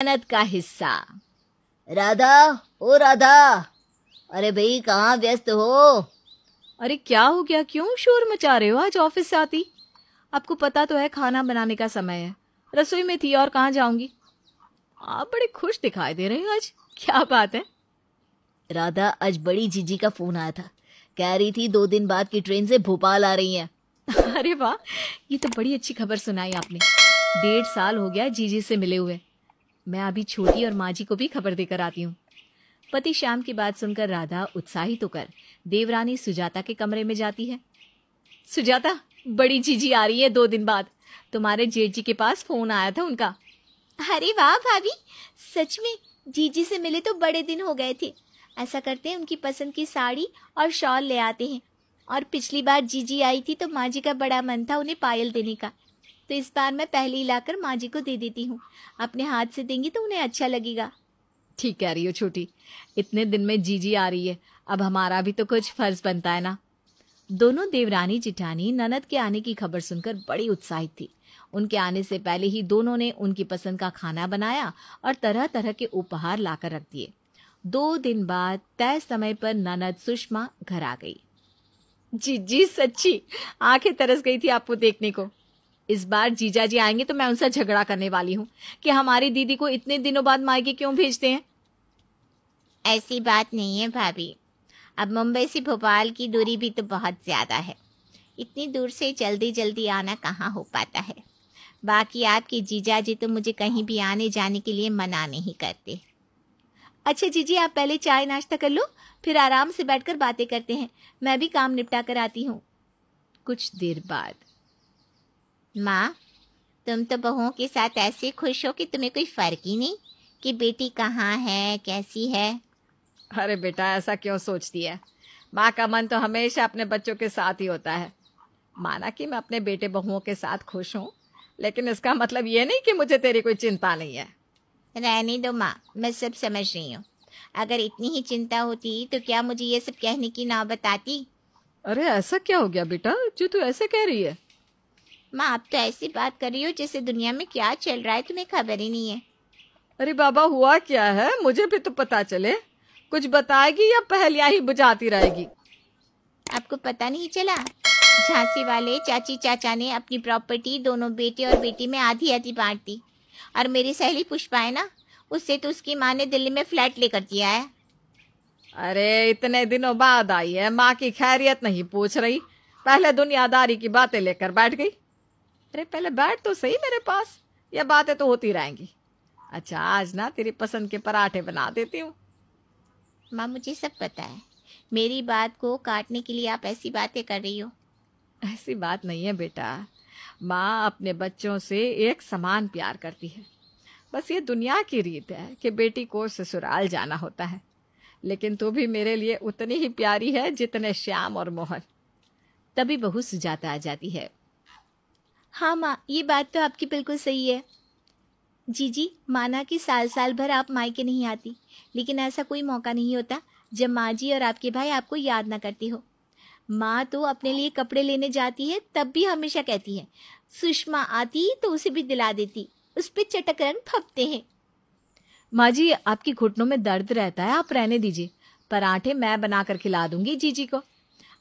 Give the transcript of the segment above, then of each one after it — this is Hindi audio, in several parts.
मेहनत का हिस्सा। राधा, ओ राधा, अरे भाई कहाँ व्यस्त हो? अरे क्या हो गया, क्यों शोर मचा रहे हो? आज ऑफिस से आती आपको पता तो है खाना बनाने का समय है। रसोई में थी और कहाँ जाऊंगी। आप बड़े खुश दिखाई दे रहे हो आज, क्या बात है? राधा, आज बड़ी जीजी का फोन आया था। कह रही थी 2 दिन बाद की ट्रेन से भोपाल आ रही हैं। अरे वाह, ये तो बड़ी अच्छी खबर सुनाई आपने। 1.5 साल हो गया जीजी से मिले हुए। मैं अभी छोटी और माँ जी को भी खबर देकर आती हूँ। पति श्याम की बात सुनकर राधा उत्साहित होकर देवरानी सुजाता के कमरे में जाती है। सुजाता, बड़ी जीजी आ रही है 2 दिन बाद। तुम्हारे जेठ जी के पास फोन आया था उनका। अरे वाह भाभी, सच में जीजी से मिले तो बड़े दिन हो गए थे। ऐसा करते हैं, उनकी पसंद की साड़ी और शॉल ले आते हैं। और पिछली बार जीजी आई थी तो माँ जी का बड़ा मन था उन्हें पायल देने का, तो इस बार मैं पहले ही लाकर माँ जी को दे देती हूँ। अपने हाथ से देंगी तो उन्हें अच्छा लगेगा। ठीक कह रही हो छोटी, इतने दिन में जीजी आ रही है, अब हमारा भी तो कुछ फर्ज बनता है ना। दोनों देवरानी जिठानी ननद के आने की खबर सुनकर बड़ी उत्साहित थी। उनके आने से पहले ही दोनों ने उनकी पसंद का खाना बनाया और तरह तरह के उपहार लाकर रख दिए। 2 दिन बाद तय समय पर ननद सुषमा घर आ गई। जीजी सच्ची आंखें तरस गई थी आपको देखने को। इस बार जीजा जी आएंगे तो मैं उनसे झगड़ा करने वाली हूँ कि हमारी दीदी को इतने दिनों बाद मायके क्यों भेजते हैं। ऐसी बात नहीं है भाभी, अब मुंबई से भोपाल की दूरी भी तो बहुत ज़्यादा है। इतनी दूर से जल्दी जल्दी आना कहाँ हो पाता है। बाकी आपके जीजा जी तो मुझे कहीं भी आने जाने के लिए मना नहीं करते। अच्छा जीजी, आप पहले चाय नाश्ता कर लो, फिर आराम से बैठकर बातें करते हैं। मैं भी काम निपटा कर आती हूँ। कुछ देर बाद माँ, तुम तो बहुओं के साथ ऐसे खुश हो कि तुम्हें कोई फर्क ही नहीं कि बेटी कहाँ है, कैसी है। अरे बेटा, ऐसा क्यों सोचती है? माँ का मन तो हमेशा अपने बच्चों के साथ ही होता है। माना कि मैं अपने बेटे बहुओं के साथ खुश हूँ, लेकिन इसका मतलब ये नहीं कि मुझे तेरी कोई चिंता नहीं है। रहने दो माँ, मैं सब समझ रही हूँ। अगर इतनी ही चिंता होती तो क्या मुझे ये सब कहने की नौबत आती। अरे ऐसा क्या हो गया बेटा जो तू ऐसे कह रही है? माँ, आप तो ऐसी बात कर रही हो जैसे दुनिया में क्या चल रहा है तुम्हें खबर ही नहीं है। अरे बाबा, हुआ क्या है? मुझे भी तो पता चले। कुछ बताएगी या पहेलियां ही बुझाती रहेगी? आपको पता नहीं चला? झांसी वाले चाची चाचा ने अपनी प्रॉपर्टी दोनों बेटे और बेटी में आधी आधी बांट दी। और मेरी सहेली पुष्पा है ना, उससे तो उसकी माँ ने दिल्ली में फ्लैट लेकर दिया है। अरे इतने दिनों बाद आई है, माँ की खैरियत नहीं पूछ रही, पहले दुनियादारी की बातें लेकर बैठ गई। अरे पहले बैठ तो सही मेरे पास, ये बातें तो होती रहेंगी। अच्छा, आज ना तेरी पसंद के पराठे बना देती हूँ। माँ, मुझे सब पता है। मेरी बात को काटने के लिए आप ऐसी बातें कर रही हो। ऐसी बात नहीं है बेटा, माँ अपने बच्चों से एक समान प्यार करती है। बस ये दुनिया की रीत है कि बेटी को ससुराल जाना होता है, लेकिन तू भी मेरे लिए उतनी ही प्यारी है जितने श्याम और मोहन। तभी बहू सुजाता आ जाती है। हाँ माँ, ये बात तो आपकी बिल्कुल सही है। जीजी, माना कि साल साल भर आप मायके नहीं आती, लेकिन ऐसा कोई मौका नहीं होता जब माँ जी और आपके भाई आपको याद ना करती हो। माँ तो अपने लिए कपड़े लेने जाती है तब भी हमेशा कहती है, सुषमा आती तो उसे भी दिला देती, उस पे चटक रंग फपते हैं। माँ जी, आपकी घुटनों में दर्द रहता है, आप रहने दीजिए। पराठे मैं बनाकर खिला दूंगी जीजी को।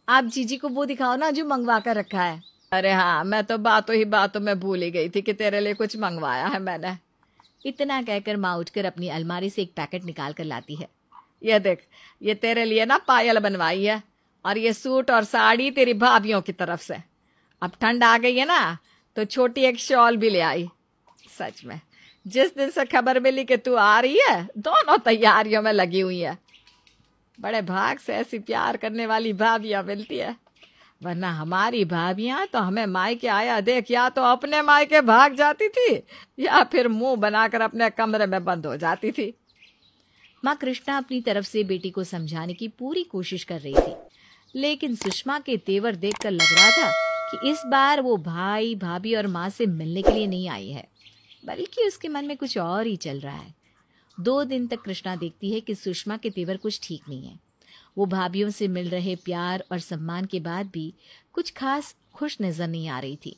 आप जीजी को वो दिखाओ ना जो मंगवा कर रखा है। अरे हाँ, मैं तो बातों ही बातों में भूल ही गई थी कि तेरे लिए कुछ मंगवाया है मैंने। इतना कहकर माँ उठकर अपनी अलमारी से एक पैकेट निकाल कर लाती है। ये देख, ये तेरे लिए ना पायल बनवाई है, और ये सूट और साड़ी तेरी भाभीियों की तरफ से। अब ठंड आ गई है ना, तो छोटी एक शॉल भी ले आई। सच में जिस दिन से खबर मिली कि तू आ रही है, दोनों तैयारियों में लगी हुई है। बड़े भाग से ऐसी प्यार करने वाली भाभियां मिलती है, वरना हमारी भाभियां तो हमें मायके आया देख या तो अपने मायके भाग जाती थी या फिर मुंह बनाकर अपने कमरे में बंद हो जाती थी। माँ कृष्णा अपनी तरफ से बेटी को समझाने की पूरी कोशिश कर रही थी, लेकिन सुषमा के तेवर देखकर लग रहा था कि इस बार वो भाई भाभी और माँ से मिलने के लिए नहीं आई है, बल्कि उसके मन में कुछ और ही चल रहा है। 2 दिन तक कृष्णा देखती है कि सुषमा के तेवर कुछ ठीक नहीं है। वो भाभीियों से मिल रहे प्यार और सम्मान के बाद भी कुछ खास खुश नजर नहीं आ रही थी।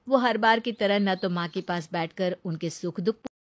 वो हर बार की तरह न तो माँ के पास बैठकर उनके सुख दुख